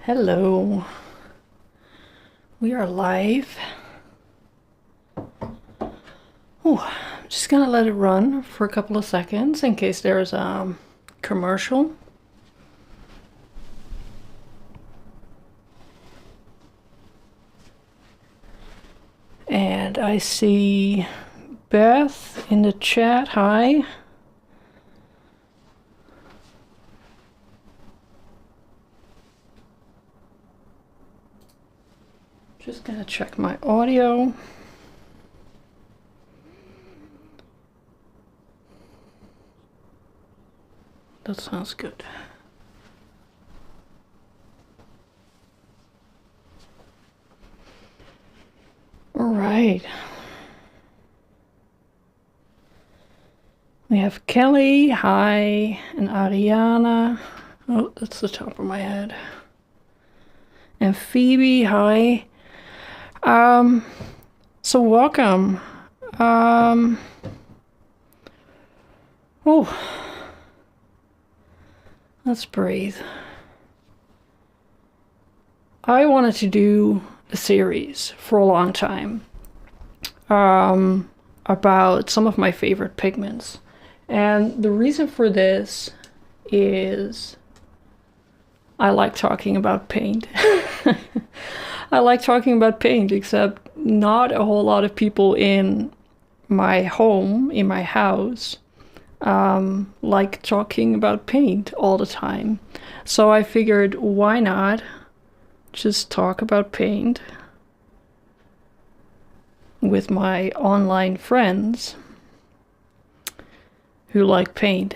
Hello, we are live. I'm just gonna let it run for a couple of seconds in case there's a commercial. And I see Beth in the chat. Hi. Just gonna check my audio. That sounds good. All right. We have Kelly, hi, and Ariana. Oh, that's the top of my head. And Phoebe, hi. So welcome. Let's breathe. I wanted to do a series for a long time about some of my favorite pigments. And the reason for this is I like talking about paint. I like talking about paint, except not a whole lot of people in my home, in my house, like talking about paint all the time. So I figured, why not just talk about paint with my online friends who like paint.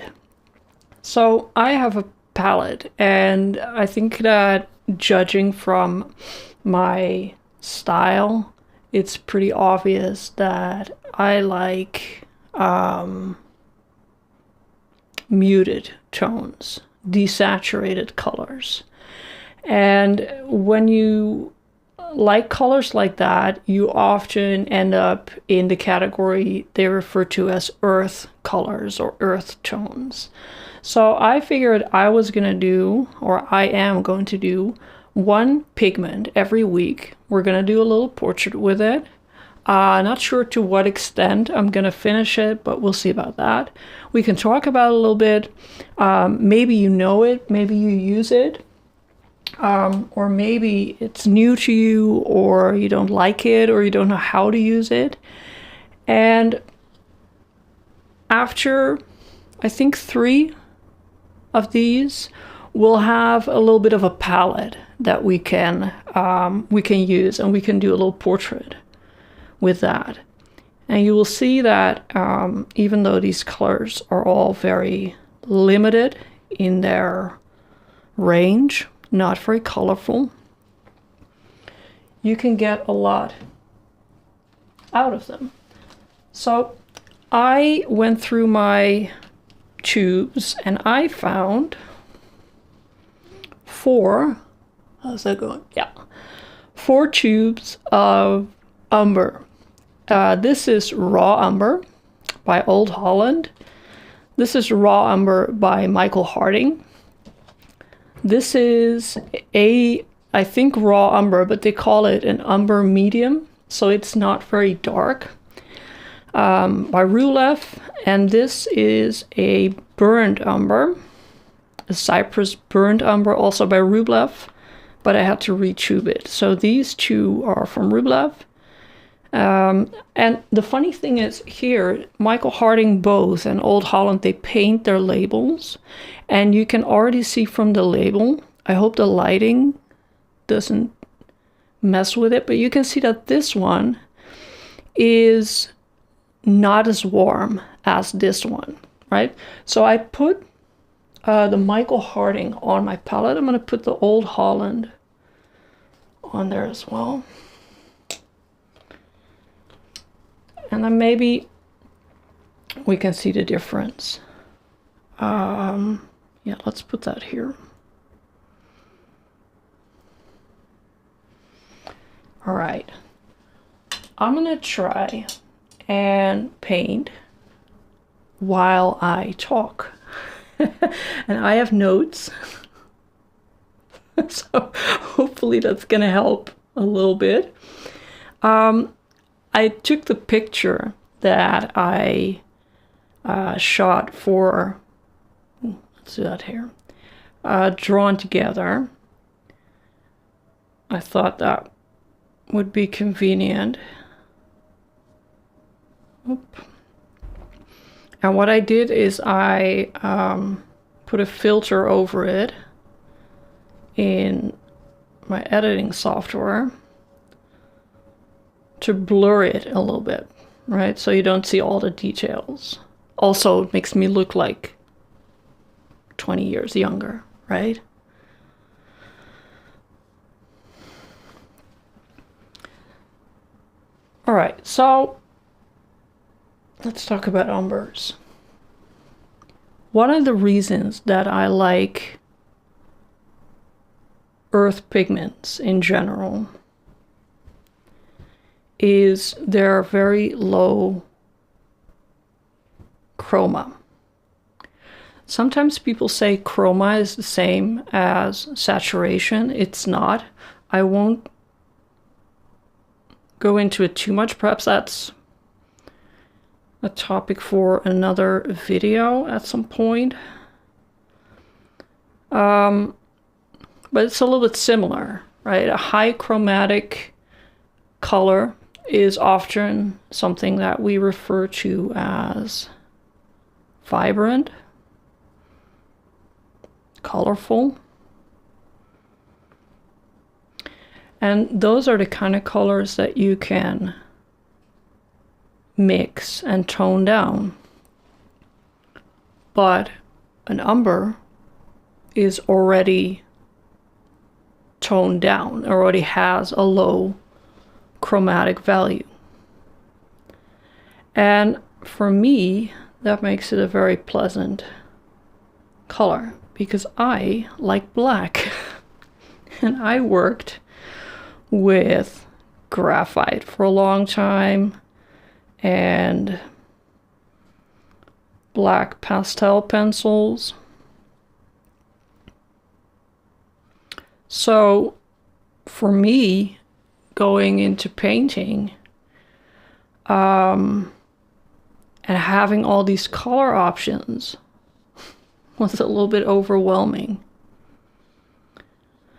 So I have a palette, and I think that judging from my style, it's pretty obvious that I like muted tones, desaturated colors. And when you like colors like that, you often end up in the category they refer to as earth colors or earth tones. So I figured I was gonna do, or I am going to do, one pigment every week. We're gonna do a little portrait with it. Not sure to what extent I'm gonna finish it, but we'll see about that. We can talk about it a little bit. Maybe you know it, maybe you use it, or maybe it's new to you, or you don't like it, or you don't know how to use it. And after, I think 3 of these, we'll have a little bit of a palette that we can use, and we can do a little portrait with that. And you will see that even though these colors are all very limited in their range, not very colorful, you can get a lot out of them. So I went through my tubes and I found 4, how's that going? Yeah, 4 tubes of umber. This is raw umber by Old Holland. This is raw umber by Michael Harding. This is I think raw umber, but they call it an umber medium, so it's not very dark, by Rulef. And this is a burnt umber, a cypress burnt umber, also by Rublev, but I had to retube it. So these 2 are from Rublev. And the funny thing is here, Michael Harding both and Old Holland, they paint their labels, and you can already see from the label, I hope the lighting doesn't mess with it, but you can see that this one is not as warm as this one, right? So I put the Michael Harding on my palette. I'm going to put the Old Holland on there as well. And then maybe we can see the difference. Yeah, let's put that here. All right. I'm gonna try and paint while I talk. And I have notes. So hopefully that's gonna help a little bit. I took the picture that I shot for, let's do that here, Drawn Together. I thought that would be convenient. Oop. And what I did is I put a filter over it in my editing software to blur it a little bit, right? So you don't see all the details. Also, it makes me look like 20 years younger, right? All right, so let's talk about umbers. One of the reasons that I like earth pigments in general is their very low chroma. Sometimes people say chroma is the same as saturation. It's not. I won't go into it too much. Perhaps that's a topic for another video at some point. But it's a little bit similar, right? A high chromatic color is often something that we refer to as vibrant, colorful. And those are the kind of colors that you can mix and tone down. But an umber is already toned down, already has a low chromatic value. And for me, that makes it a very pleasant color because I like black. And I worked with graphite for a long time and black pastel pencils. So for me, going into painting and having all these color options was a little bit overwhelming.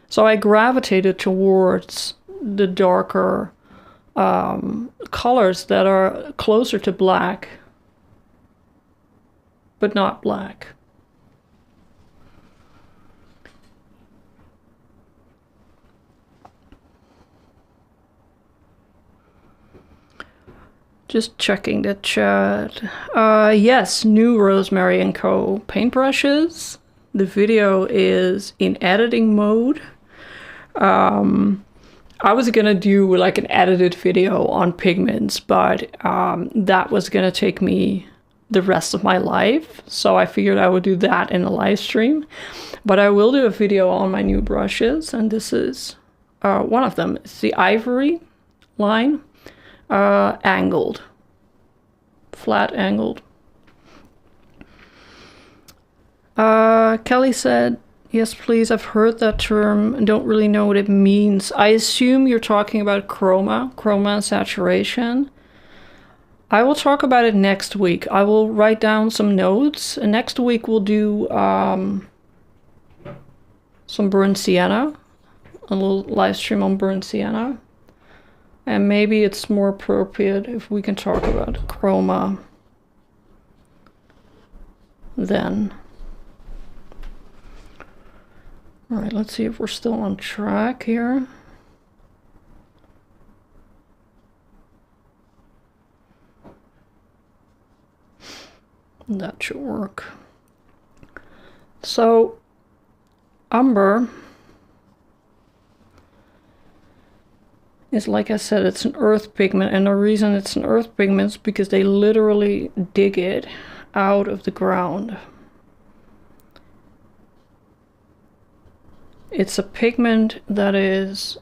So I gravitated towards the darker colors that are closer to black, but not black. Just checking the chat. Yes, new Rosemary & Co. paintbrushes. The video is in editing mode. I was gonna do like an edited video on pigments, but that was gonna take me the rest of my life. So I figured I would do that in a live stream. But I will do a video on my new brushes, and this is one of them. It's the Ivory line. Angled, flat angled. Kelly said, yes, please, I've heard that term and don't really know what it means. I assume you're talking about chroma and saturation. I will talk about it next week. I will write down some notes, and next week we'll do some burnt sienna, a little live stream on burnt sienna. And maybe it's more appropriate if we can talk about chroma then. All right, let's see if we're still on track here. That should work. So, umber is, like I said, it's an earth pigment, and the reason it's an earth pigment is because they literally dig it out of the ground. It's a pigment that is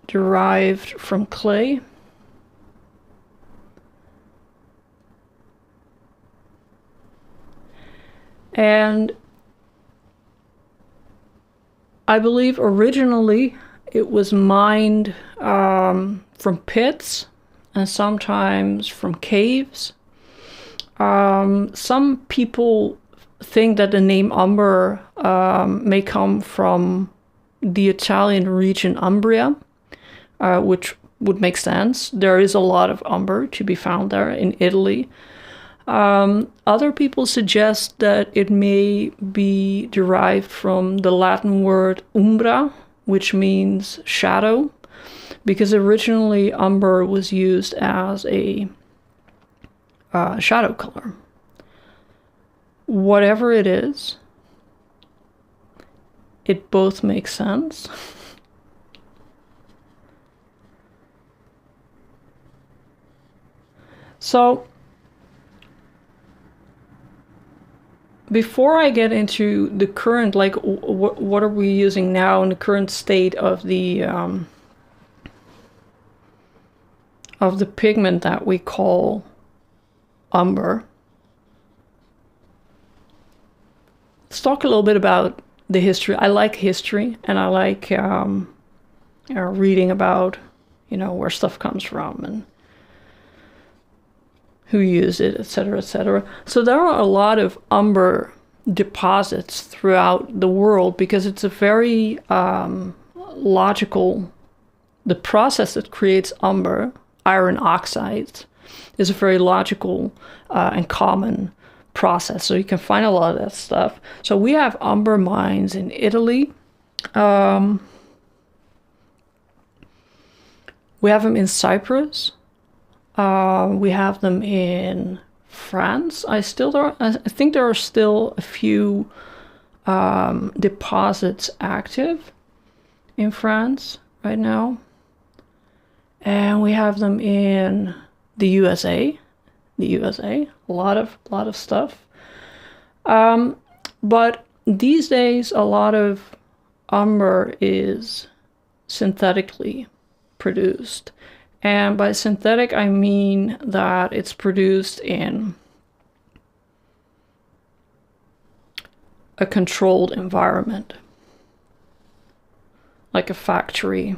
derived from clay. And I believe originally it was mined from pits and sometimes from caves. Some people think that the name umber may come from the Italian region Umbria, which would make sense. There is a lot of umber to be found there in Italy. Other people suggest that it may be derived from the Latin word umbra, which means shadow, because originally umber was used as a shadow color. Whatever it is, it both makes sense. So, before I get into the current, like, what are we using now in the current state of the pigment that we call umber, let's talk a little bit about the history. I like history, and I like reading about, where stuff comes from and who used it, etc., etc. So there are a lot of umber deposits throughout the world because it's a very logical, the process that creates umber, iron oxides, is a very logical and common process. So you can find a lot of that stuff. So we have umber mines in Italy. We have them in Cyprus. We have them in France. I think there are still a few deposits active in France right now. And we have them in the USA. A lot of stuff. But these days, a lot of umber is synthetically produced. And by synthetic, I mean that it's produced in a controlled environment, like a factory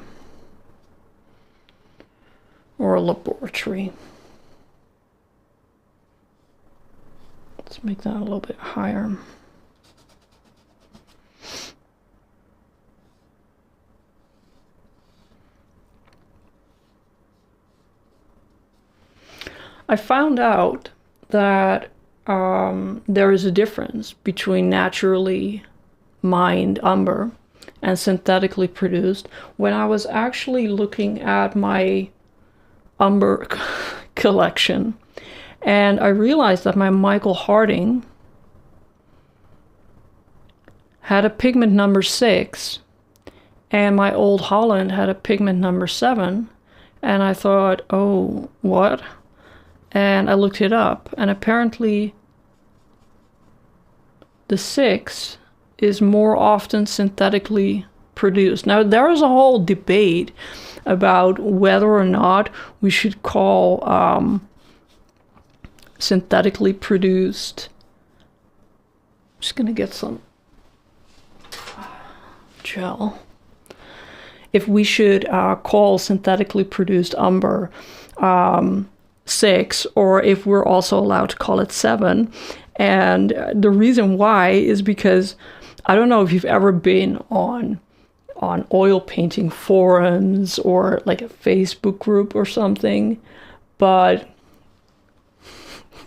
or a laboratory. Let's make that a little bit higher. I found out that there is a difference between naturally mined umber and synthetically produced when I was actually looking at my umber collection. And I realized that my Michael Harding had a pigment number 6, and my Old Holland had a pigment number 7. And I thought, oh, what? And I looked it up, and apparently the 6 is more often synthetically produced. Now, there is a whole debate about whether or not we should call synthetically produced. I'm just going to get some gel. If we should call synthetically produced umber 6, or if we're also allowed to call it 7. And the reason why is because I don't know if you've ever been on oil painting forums or like a Facebook group or something, but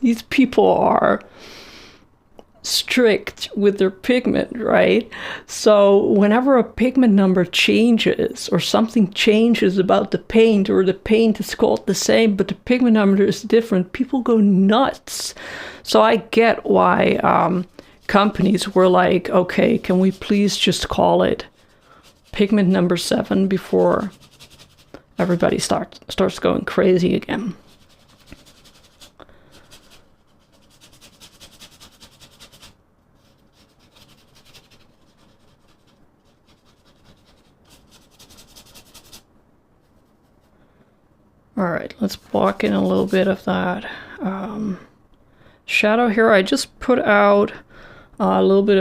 these people are strict with their pigment, right? So whenever a pigment number changes or something changes about the paint, or the paint is called the same but the pigment number is different, people go nuts. So I get why companies were like, okay, can we please just call it pigment number 7 before everybody starts going crazy again. All right, let's block in a little bit of that shadow here. I just put out a little bit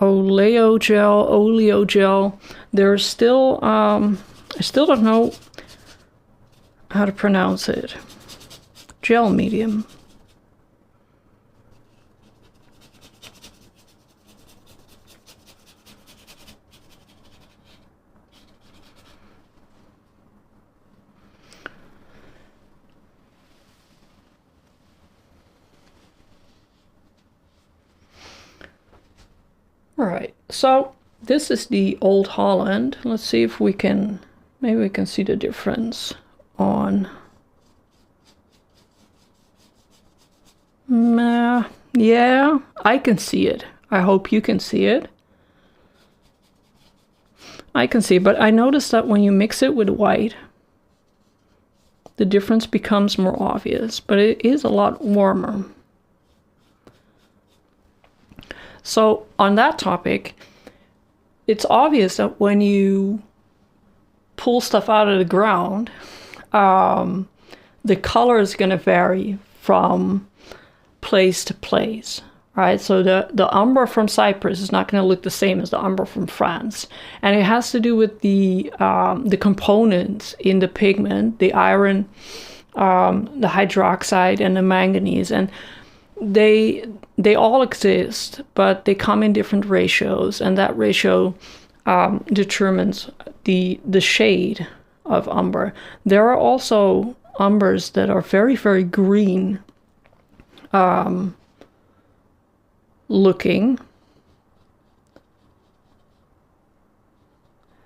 oleo gel. There's still, I still don't know how to pronounce it. Gel medium. All right, so this is the Old Holland. Let's see if we can, maybe we can see the difference on. Yeah, I can see it. I hope you can see it. I can see, but I noticed that when you mix it with white, the difference becomes more obvious, but it is a lot warmer. So on that topic, it's obvious that when you pull stuff out of the ground, the color is going to vary from place to place, right? So the umber from Cyprus is not going to look the same as the umber from France, and it has to do with the components in the pigment, the iron, the hydroxide, and the manganese, and they all exist, but they come in different ratios, and that ratio determines the shade of umber. There are also umbers that are very, very green looking.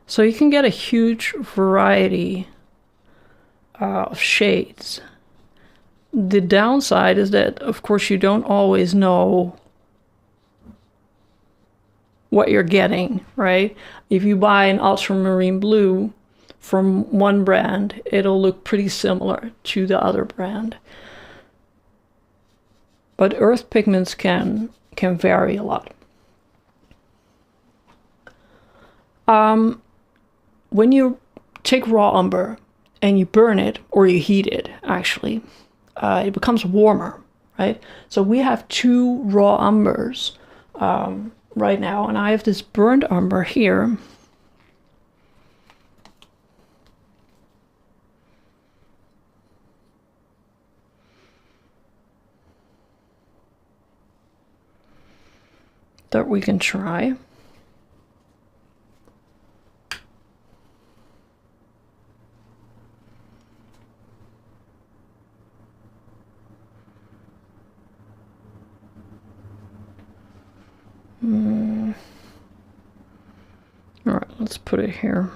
So you can get a huge variety of shades. The downside is that, of course, you don't always know what you're getting, right? If you buy an ultramarine blue from one brand, it'll look pretty similar to the other brand. But earth pigments can vary a lot. When you take raw umber and you burn it, or you heat it, actually, it becomes warmer, right? So we have 2 raw umbers right now, and I have this burnt umber here. That we can try. All right, let's put it here.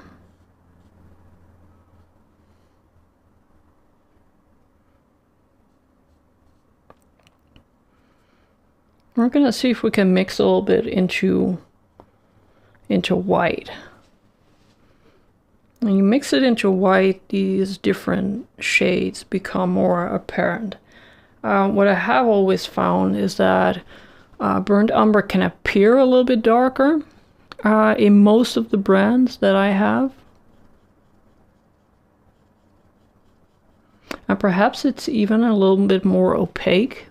We're gonna see if we can mix a little bit into white. When you mix it into white, these different shades become more apparent. What I have always found is that burnt umber can appear a little bit darker in most of the brands that I have. And perhaps it's even a little bit more opaque.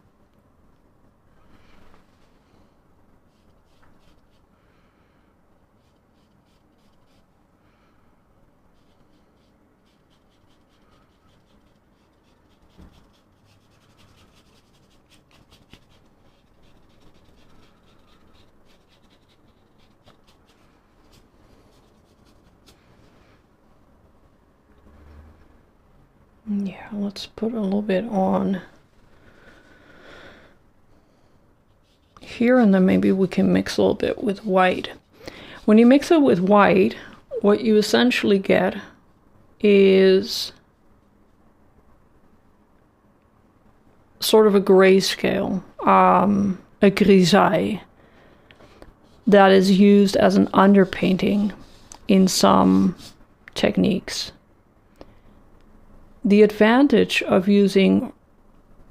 Yeah, let's put a little bit on here, and then maybe we can mix a little bit with white. When you mix it with white, what you essentially get is sort of a grayscale, a grisaille, that is used as an underpainting in some techniques. The advantage of using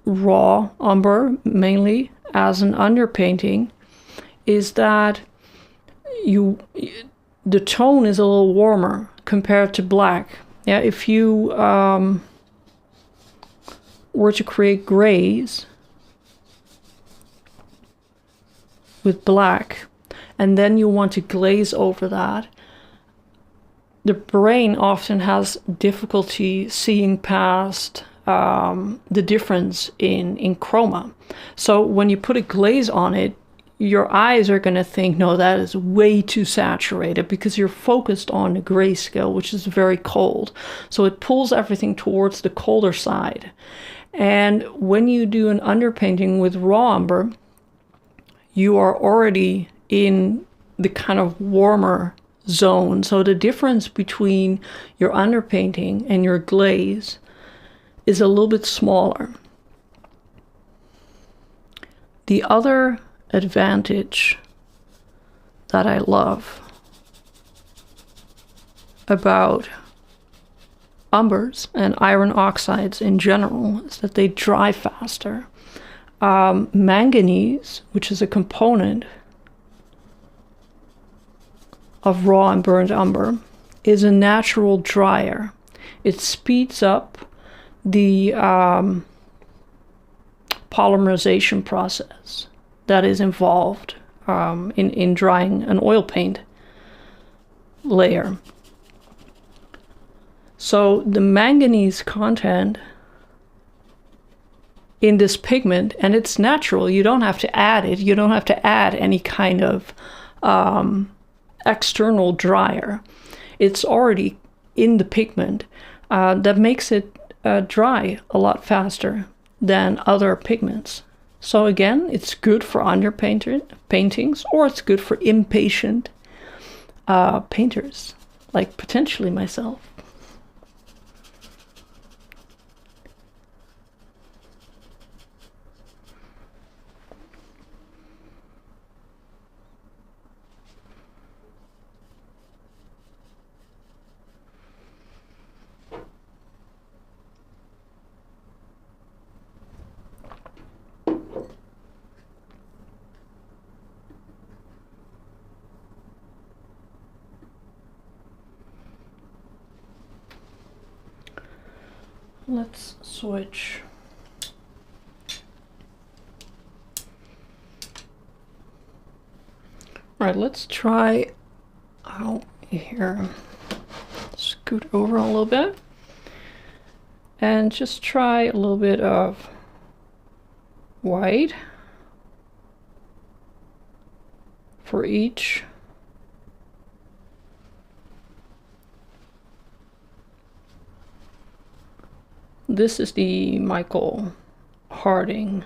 raw umber mainly as an underpainting is that the tone is a little warmer compared to black. Yeah, if you were to create grays with black, and then you want to glaze over that, the brain often has difficulty seeing past the difference in chroma. So when you put a glaze on it, your eyes are going to think, no, that is way too saturated, because you're focused on the grayscale, which is very cold. So it pulls everything towards the colder side. And when you do an underpainting with raw umber, you are already in the kind of warmer zone. So the difference between your underpainting and your glaze is a little bit smaller. The other advantage that I love about umbers and iron oxides in general is that they dry faster. Manganese, which is a component of raw and burnt umber, is a natural dryer. It speeds up the polymerization process that is involved in drying an oil paint layer. So the manganese content in this pigment, and it's natural, you don't have to add it, you don't have to add any kind of external dryer. It's already in the pigment. That makes it dry a lot faster than other pigments. So again, it's good for underpaintings, or it's good for impatient painters, like potentially myself. Let's switch. All right, let's try out here. Scoot over a little bit and just try a little bit of white for each. This is the Michael Harding.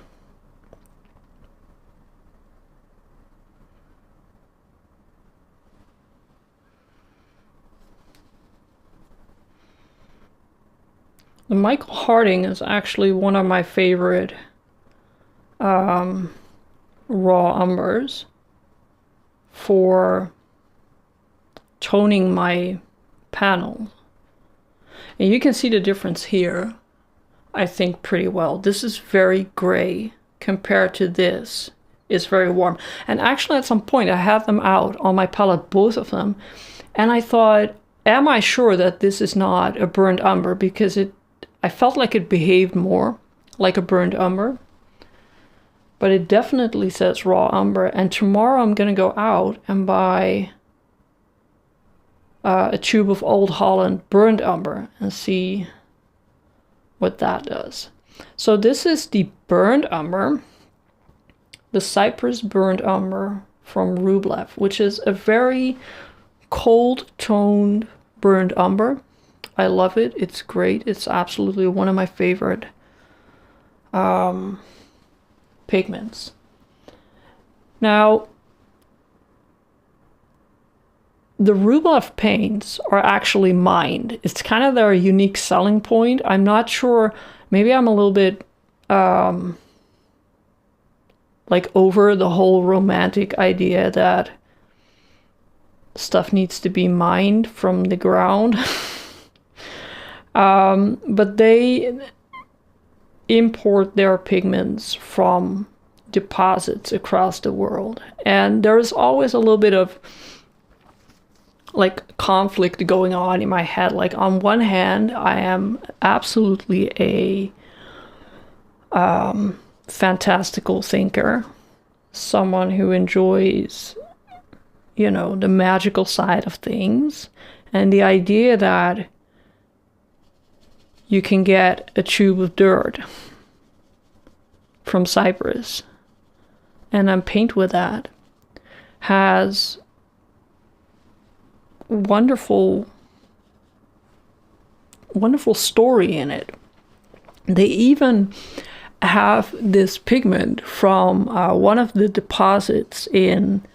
The Michael Harding is actually one of my favorite raw umbers for toning my panel. And you can see the difference here, I think, pretty well. This is very gray compared to this. It's very warm. And actually at some point I had them out on my palette, both of them. And I thought, am I sure that this is not a burnt umber? Because I felt like it behaved more like a burnt umber. But it definitely says raw umber. And tomorrow I'm going to go out and buy a tube of Old Holland burnt umber and see what that does. So this is the burnt umber, the Cypress burnt umber from Rublev, which is a very cold toned burnt umber. I love it. It's great. It's absolutely one of my favorite pigments. Now, the Rublev paints are actually mined. It's kind of their unique selling point. I'm not sure, maybe I'm a little bit like over the whole romantic idea that stuff needs to be mined from the ground. But they import their pigments from deposits across the world. And there's always a little bit of like conflict going on in my head. Like on one hand, I am absolutely a fantastical thinker, someone who enjoys the magical side of things, and the idea that you can get a tube of dirt from Cyprus and then paint with that has wonderful story in it. They even have this pigment from one of the deposits in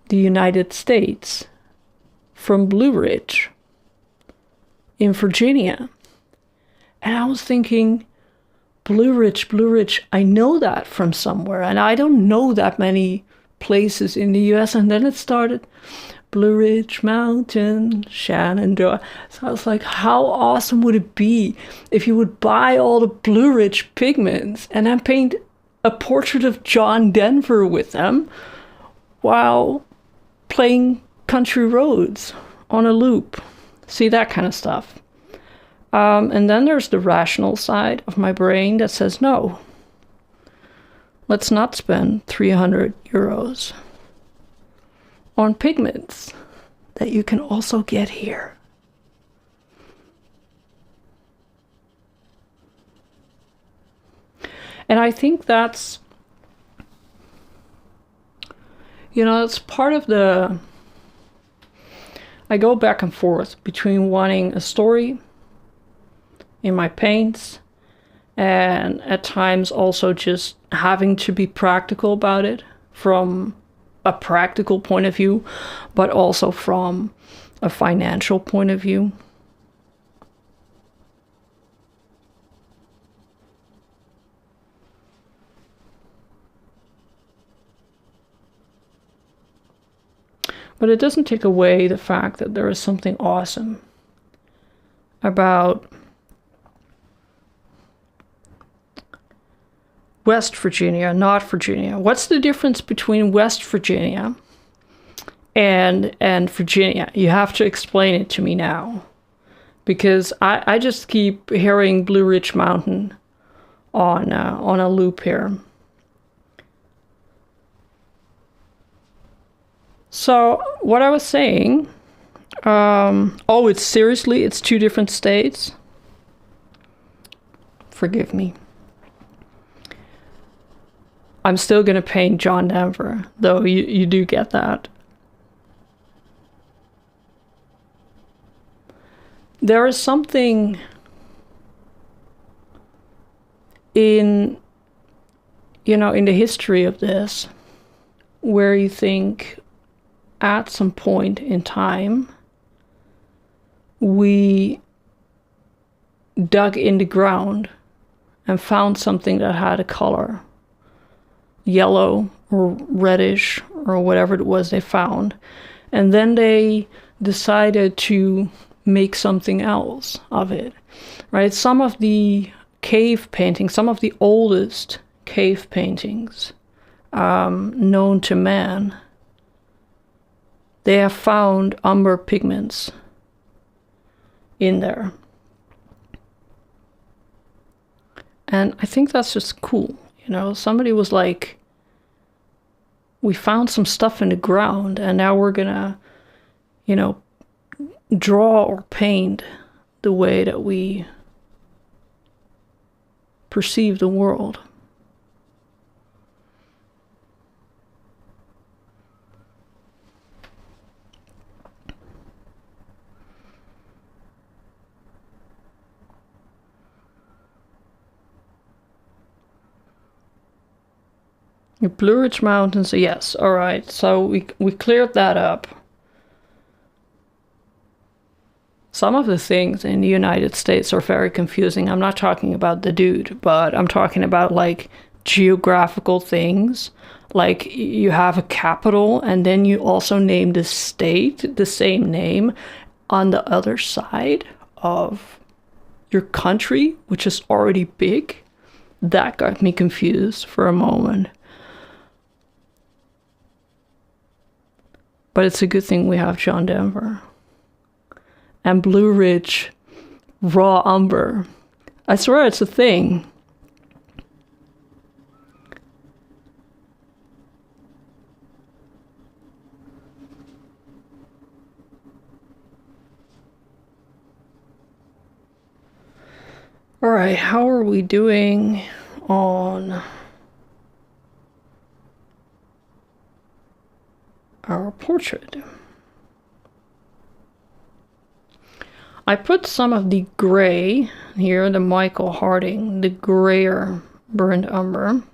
the United States from Blue Ridge in Virginia. And I was thinking, Blue Ridge, I know that from somewhere, and I don't know that many places in the US. And then it started Blue Ridge Mountain, Shenandoah. So I was like, how awesome would it be if you would buy all the Blue Ridge pigments and then paint a portrait of John Denver with them while playing country roads on a loop. See, that kind of stuff. And then there's the rational side of my brain that says, no, let's not spend 300 euros on pigments that you can also get here. And I think that's, it's part of I go back and forth between wanting a story in my paints and at times also just having to be practical about it from a practical point of view, but also from a financial point of view. But it doesn't take away the fact that there is something awesome about West Virginia, not Virginia. What's the difference between West Virginia and Virginia? You have to explain it to me now, because I just keep hearing Blue Ridge Mountain on a loop here. So what I was saying, it's two different states. Forgive me. I'm still going to paint John Denver, though you do get that. There is something in the history of this where you think at some point in time we dug in the ground and found something that had a color, yellow or reddish or whatever it was they found, and then they decided to make something else of it, right? Some of the cave paintings, some of the oldest cave paintings known to man, they have found umber pigments in there. And I think that's just cool. Somebody was like, we found some stuff in the ground and now we're gonna, draw or paint the way that we perceive the world. The Blue Ridge Mountains, yes, all right. So we cleared that up. Some of the things in the United States are very confusing. I'm not talking about the dude, but I'm talking about like geographical things. Like you have a capital and then you also name the state the same name on the other side of your country, which is already big. That got me confused for a moment. But it's a good thing we have John Denver. And Blue Ridge raw umber. I swear it's a thing. All right, how are we doing on our portrait? I put some of the gray here, the Michael Harding, the grayer burnt umber,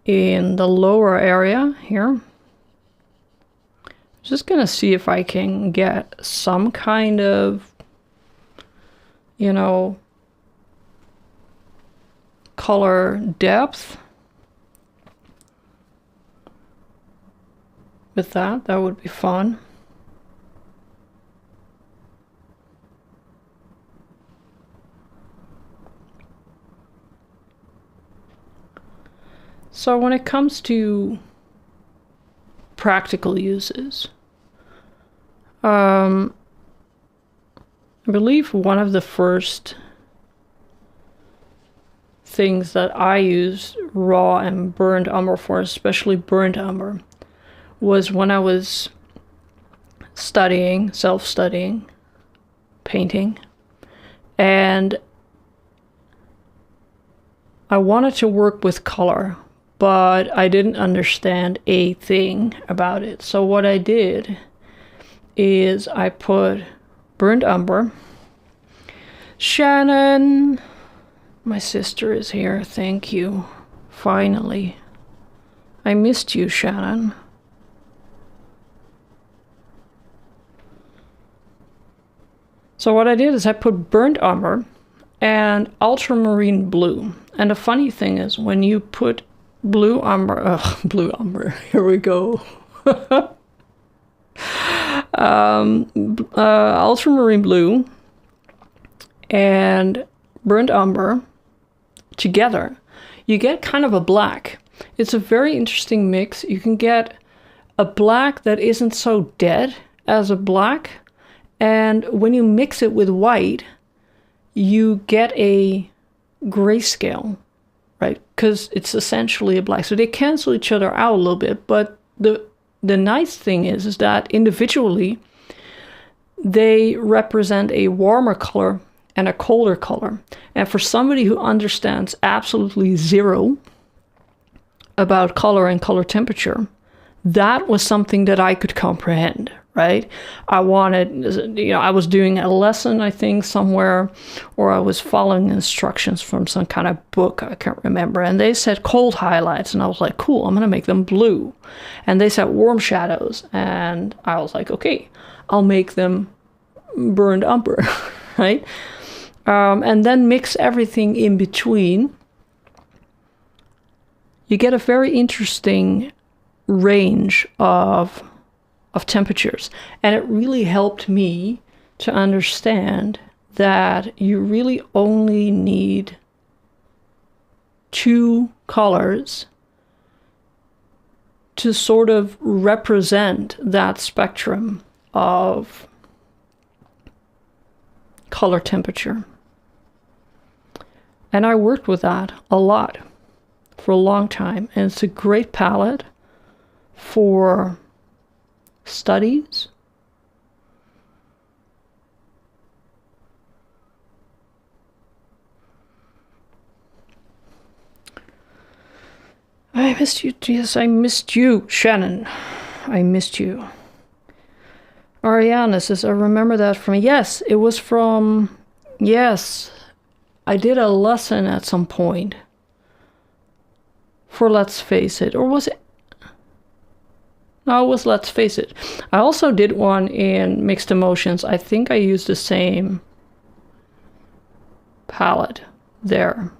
in the lower area here. Just gonna see if I can get some kind of, you know, color depth with that. That would be fun. So when it comes to practical uses, I believe one of the first things that I used raw and burnt umber for, especially burnt umber, was when I was studying, self-studying, painting, and I wanted to work with color, but I didn't understand a thing about it. So what I did is I put burnt umber. Shannon, my sister is here. Thank you. Finally. I missed you, Shannon. So what I did is I put burnt umber and ultramarine blue. And the funny thing is, when you put blue umber, here we go. Ultramarine blue and burnt umber together, you get kind of a black. It's a very interesting mix. You can get a black that isn't so dead as a black, and when you mix it with white, you get a grayscale, right? Because it's essentially a black. So they cancel each other out a little bit, but the nice thing is that individually they represent a warmer color and a colder color. And for somebody who understands absolutely zero about color and color temperature, that was something that I could comprehend, right? I was doing a lesson, I think, somewhere, or I was following instructions from some kind of book, I can't remember, and they said cold highlights, and I was like, cool, I'm gonna make them blue. And they said warm shadows, and I was like, okay, I'll make them burnt umber, right? And then mix everything in between. You get a very interesting range of temperatures, and it really helped me to understand that you really only need 2 colors to sort of represent that spectrum of color temperature. And I worked with that a lot for a long time, and it's a great palette for studies. I missed you. Yes, I missed you, Shannon. I missed you. Ariana says, I remember that from, yes, it was from, yes, I did a lesson at some point for Let's Face It, or was it? No, it was Let's Face It. I also did one in Mixed Emotions. I think I used the same palette there.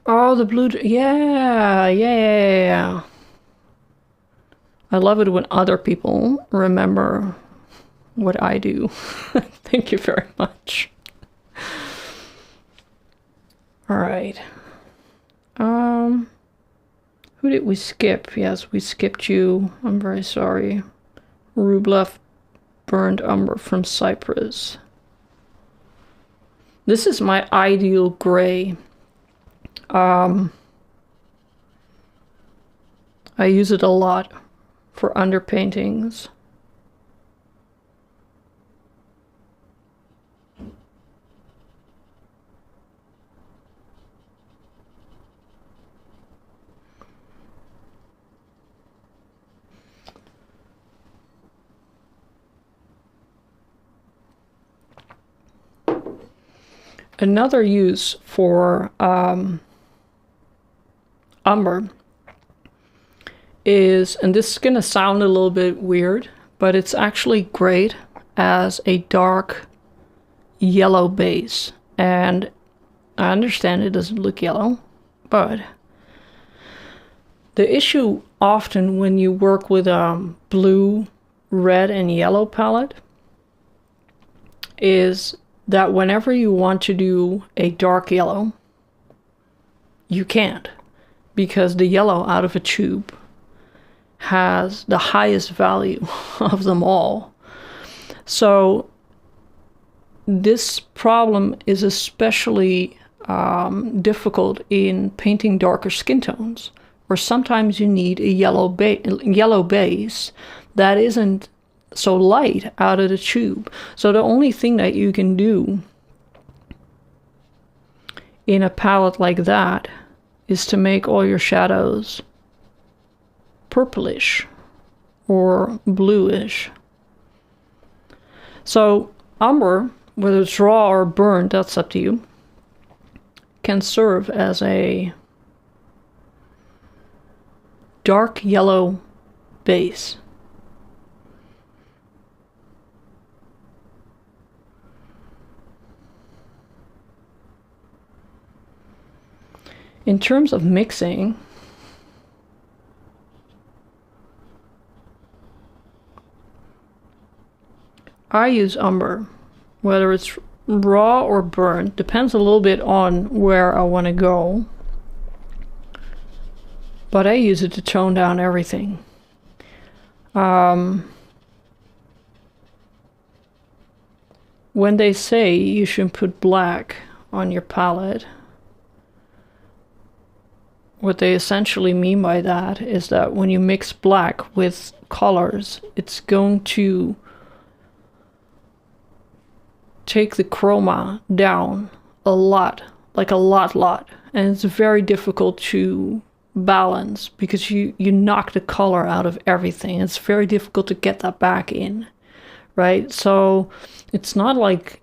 Oh, the blue, yeah. I love it when other people remember what I do. Thank you very much. All right. Who did we skip? Yes, we skipped you. I'm very sorry. Rublev Burnt Umber from Cyprus. This is my ideal gray. I use it a lot for underpaintings. Another use for umber is, and this is going to sound a little bit weird, but it's actually great as a dark yellow base. And I understand it doesn't look yellow, but the issue often when you work with a blue, red, and yellow palette is that whenever you want to do a dark yellow, you can't, because the yellow out of a tube has the highest value of them all. So this problem is especially difficult in painting darker skin tones, where sometimes you need a yellow base that isn't so light out of the tube. So the only thing that you can do in a palette like that is to make all your shadows purplish or bluish. So umber, whether it's raw or burnt, that's up to you, can serve as a dark yellow base. In terms of mixing, I use umber, whether it's raw or burnt, depends a little bit on where I want to go, but I use it to tone down everything. When they say you should put black on your palette, what they essentially mean by that is that when you mix black with colors, it's going to take the chroma down a lot, like a lot. And it's very difficult to balance because you knock the color out of everything. It's very difficult to get that back in, right? So it's not like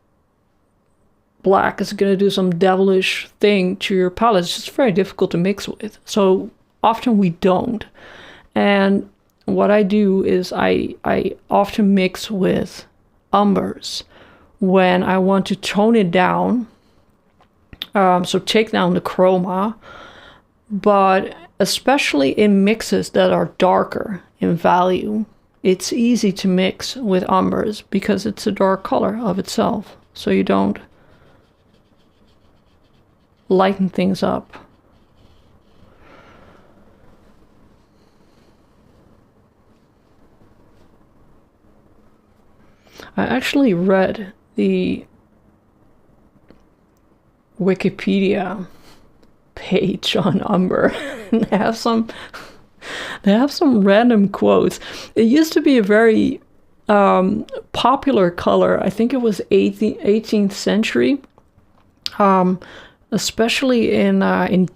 black is going to do some devilish thing to your palette. It's just very difficult to mix with. So often we don't. And what I do is I often mix with umbers when I want to tone it down. So take down the chroma, but especially in mixes that are darker in value, it's easy to mix with umbers because it's a dark color of itself. So you don't lighten things up. I actually read the Wikipedia page on umber. They have some random quotes. It used to be a very popular color. I think it was 18th century. Especially in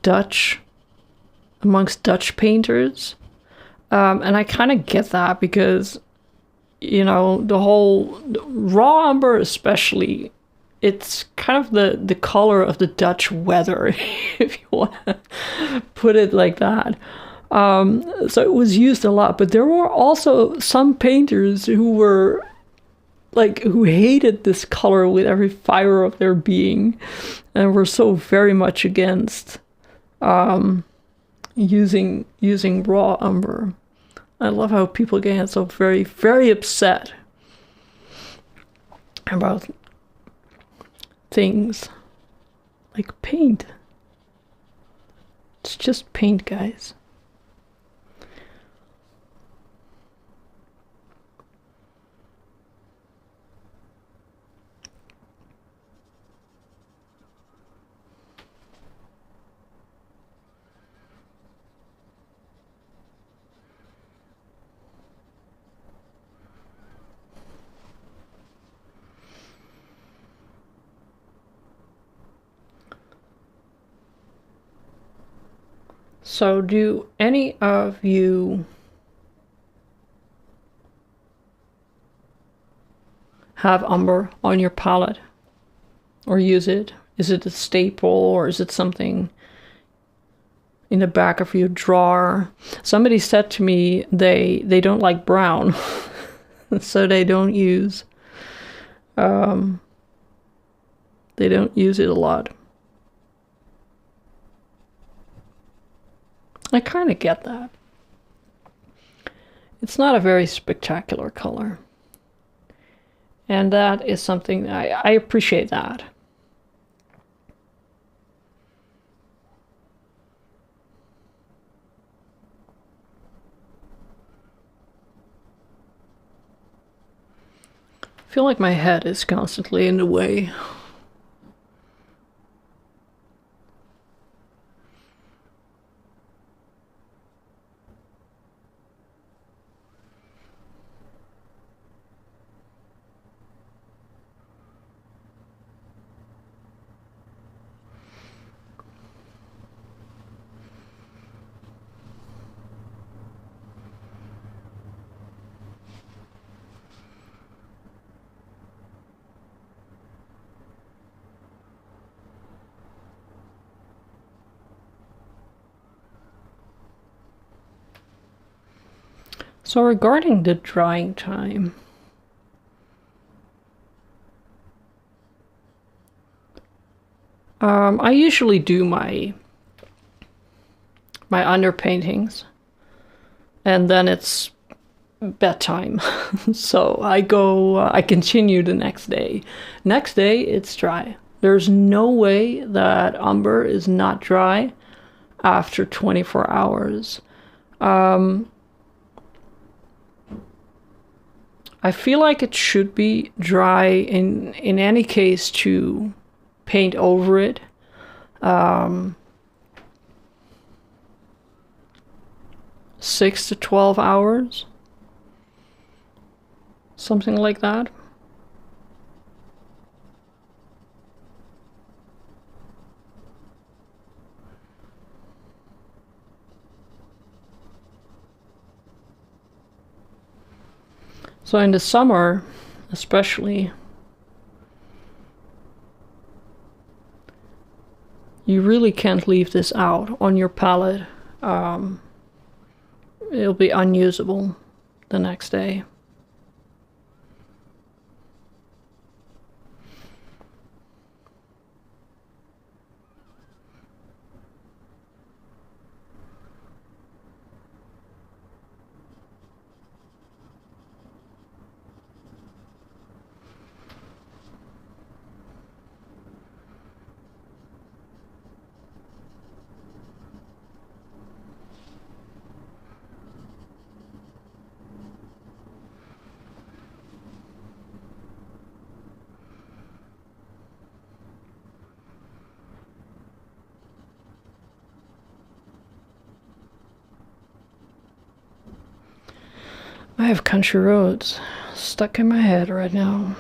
Dutch, amongst Dutch painters. And I kind of get that because, you know, the whole raw umber especially, it's kind of the color of the Dutch weather, if you want to put it like that. So it was used a lot, but there were also some painters who hated this color with every fiber of their being and were so very much against using raw umber. I love how people get so very, very upset about things like paint. It's just paint, guys. So do any of you have umber on your palette or use it? Is it a staple or is it something in the back of your drawer? Somebody said to me they don't like brown, so they don't use it a lot. I kind of get that. It's not a very spectacular color. And that is something I appreciate that. I feel like my head is constantly in the way. So regarding the drying time, I usually do my underpaintings and then it's bedtime. So I continue the next day. Next day it's dry. There's no way that umber is not dry after 24 hours. I feel like it should be dry in any case to paint over it. 6 to 12 hours. Something like that. So in the summer, especially, you really can't leave this out on your palette. It'll be unusable the next day. I have country roads stuck in my head right now.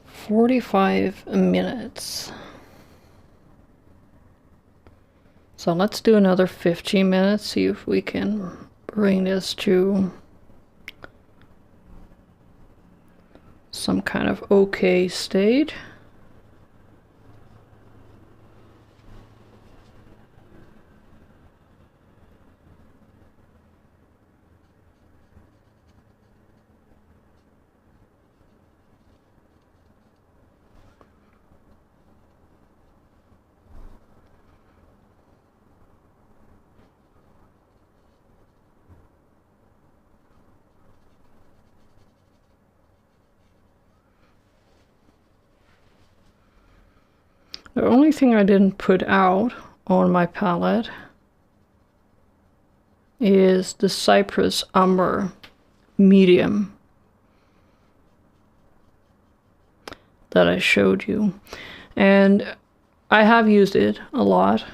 "45 minutes. So let's do another 15 minutes, see if we can bring this to some kind of okay state. The only thing I didn't put out on my palette is the Cypress Umber medium that I showed you. And I have used it a lot,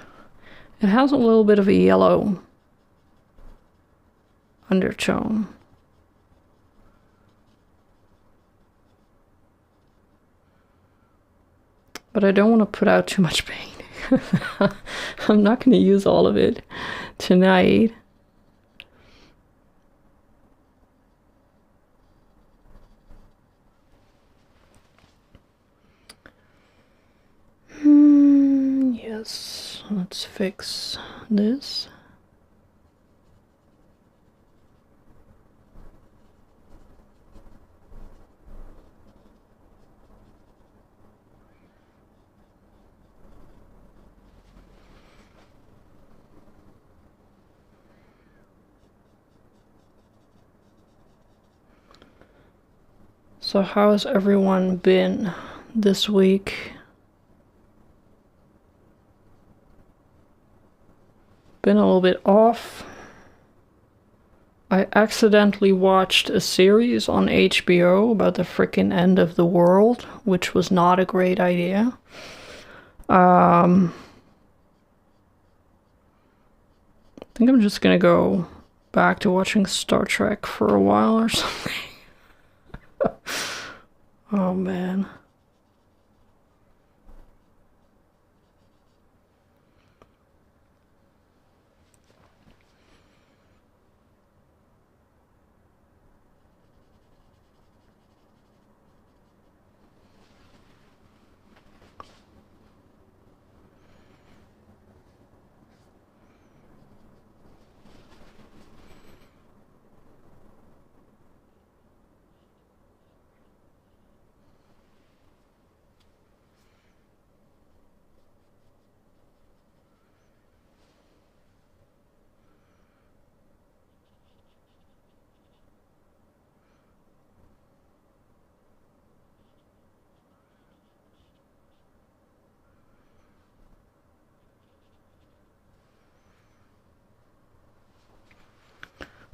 It has a little bit of a yellow undertone. But I don't want to put out too much paint. I'm not going to use all of it tonight. Yes, let's fix this. So how has everyone been this week? Been a little bit off. I accidentally watched a series on HBO about the frickin' end of the world, which was not a great idea. I think I'm just gonna go back to watching Star Trek for a while or something. Oh man.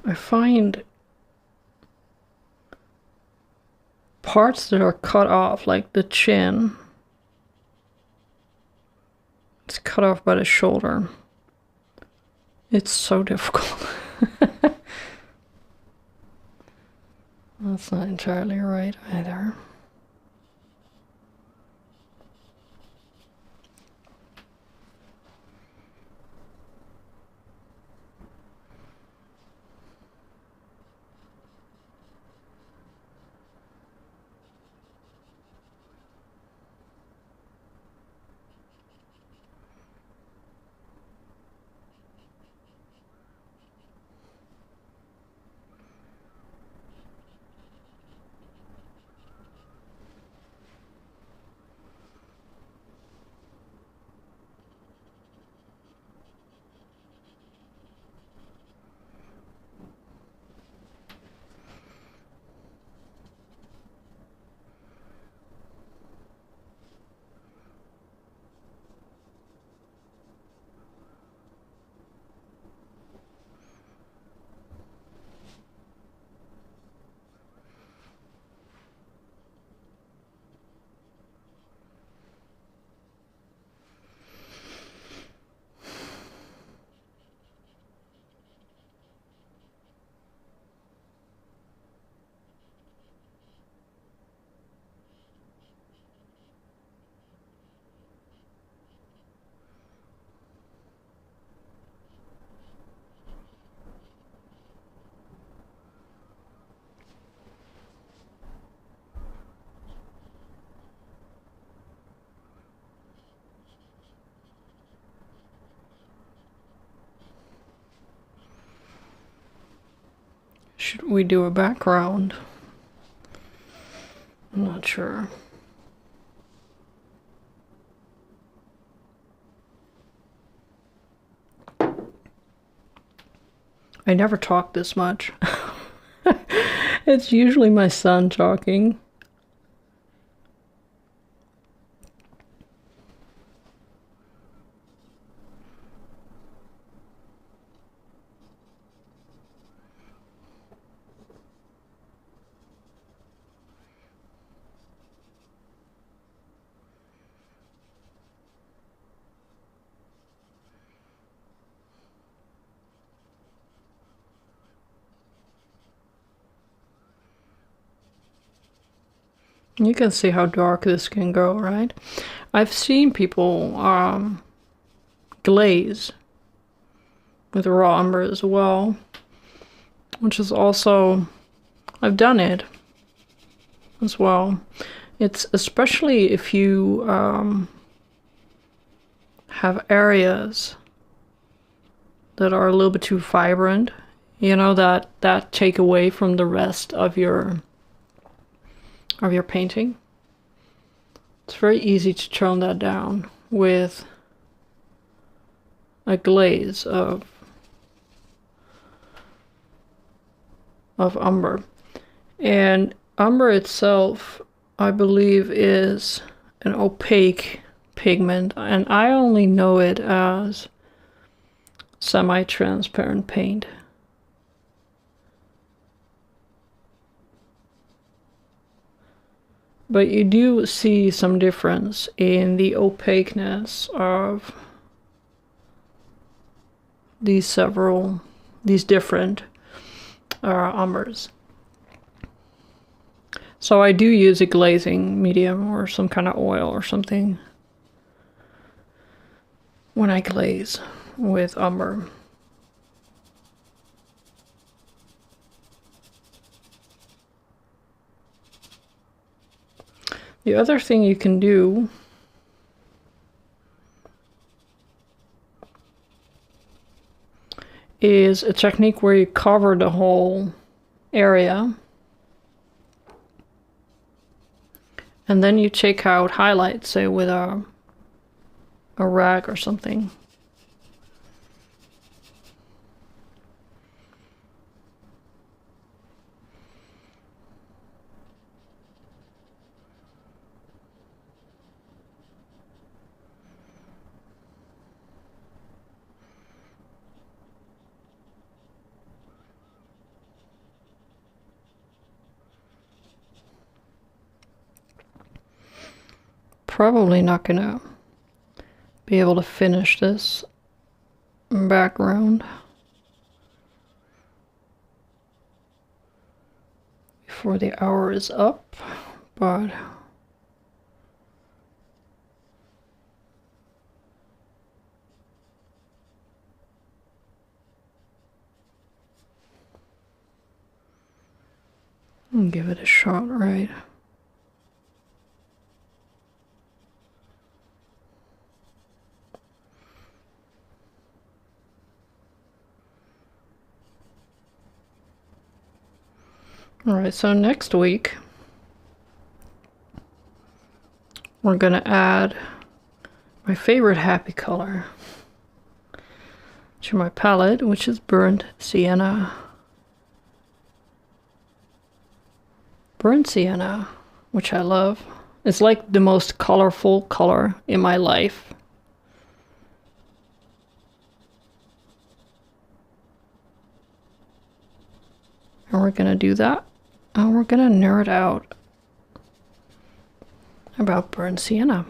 I find parts that are cut off, like the chin, it's cut off by the shoulder. It's so difficult. That's not entirely right either. Should we do a background? I'm not sure. I never talk this much. It's usually my son talking. You can see how dark this can go, right? I've seen people glaze with raw umber as well, which is also, I've done it as well. It's especially if you have areas that are a little bit too vibrant, you know, that take away from the rest of your painting. It's very easy to tone that down with a glaze of umber. And umber itself, I believe, is an opaque pigment, and I only know it as semi-transparent paint. But you do see some difference in the opaqueness of these different umbers. So I do use a glazing medium or some kind of oil or something when I glaze with umber. The other thing you can do is a technique where you cover the whole area and then you take out highlights, say with a rag or something. Probably not gonna be able to finish this background before the hour is up, but I'll give it a shot, right? Alright, so next week we're gonna add my favorite happy color to my palette, which is burnt sienna. Burnt sienna, which I love. It's like the most colorful color in my life. And we're gonna do that. And we're gonna nerd out about burnt sienna.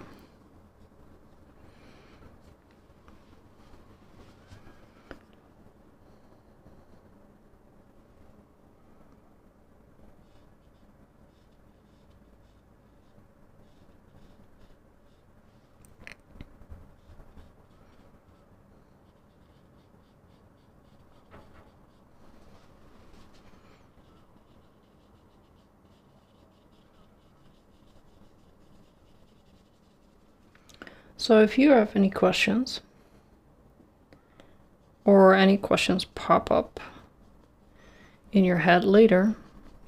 So if you have any questions, or any questions pop up in your head later,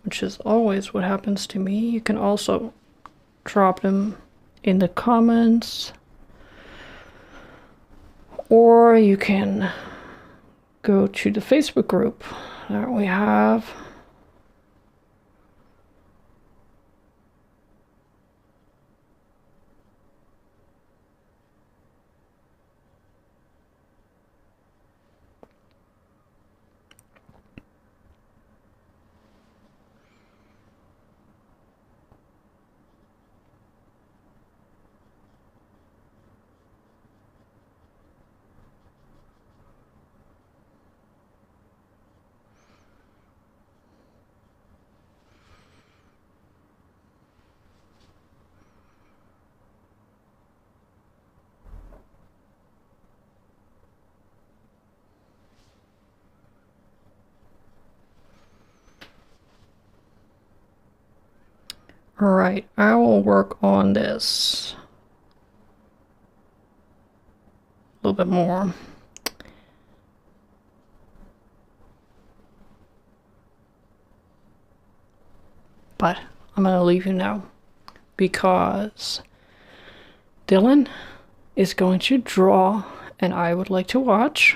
which is always what happens to me, you can also drop them in the comments, or you can go to the Facebook group that we have. All right, I will work on this a little bit more. But I'm going to leave you now because Dylan is going to draw and I would like to watch.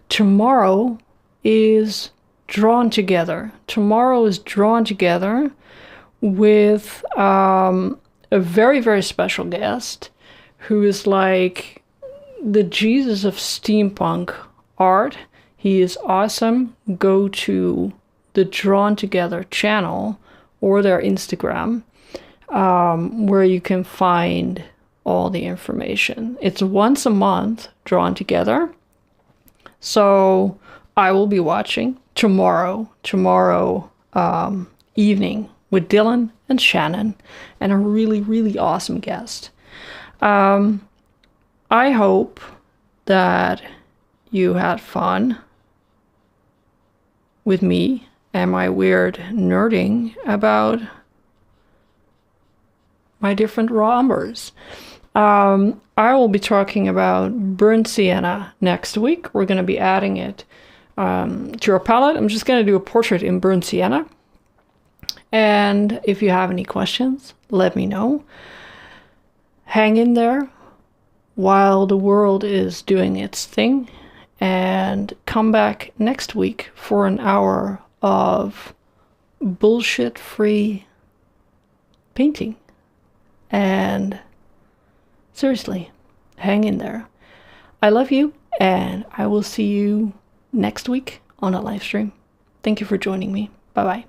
Tomorrow is drawn together. Tomorrow is drawn together with a very, very special guest who is like the Jesus of steampunk art. He is awesome. Go to the Drawn Together channel or their Instagram, where you can find all the information. It's once a month, Drawn Together. So I will be watching tomorrow evening with Dylan and Shannon and a really, really awesome guest. I hope that you had fun with me and my weird nerding about my different raw umbers. I will be talking about burnt sienna next week. We're going to be adding it to our palette. I'm just going to do a portrait in burnt sienna. And if you have any questions, let me know. Hang in there while the world is doing its thing. And come back next week for an hour of bullshit-free painting. And seriously, hang in there. I love you, and I will see you next week on a live stream. Thank you for joining me. Bye-bye.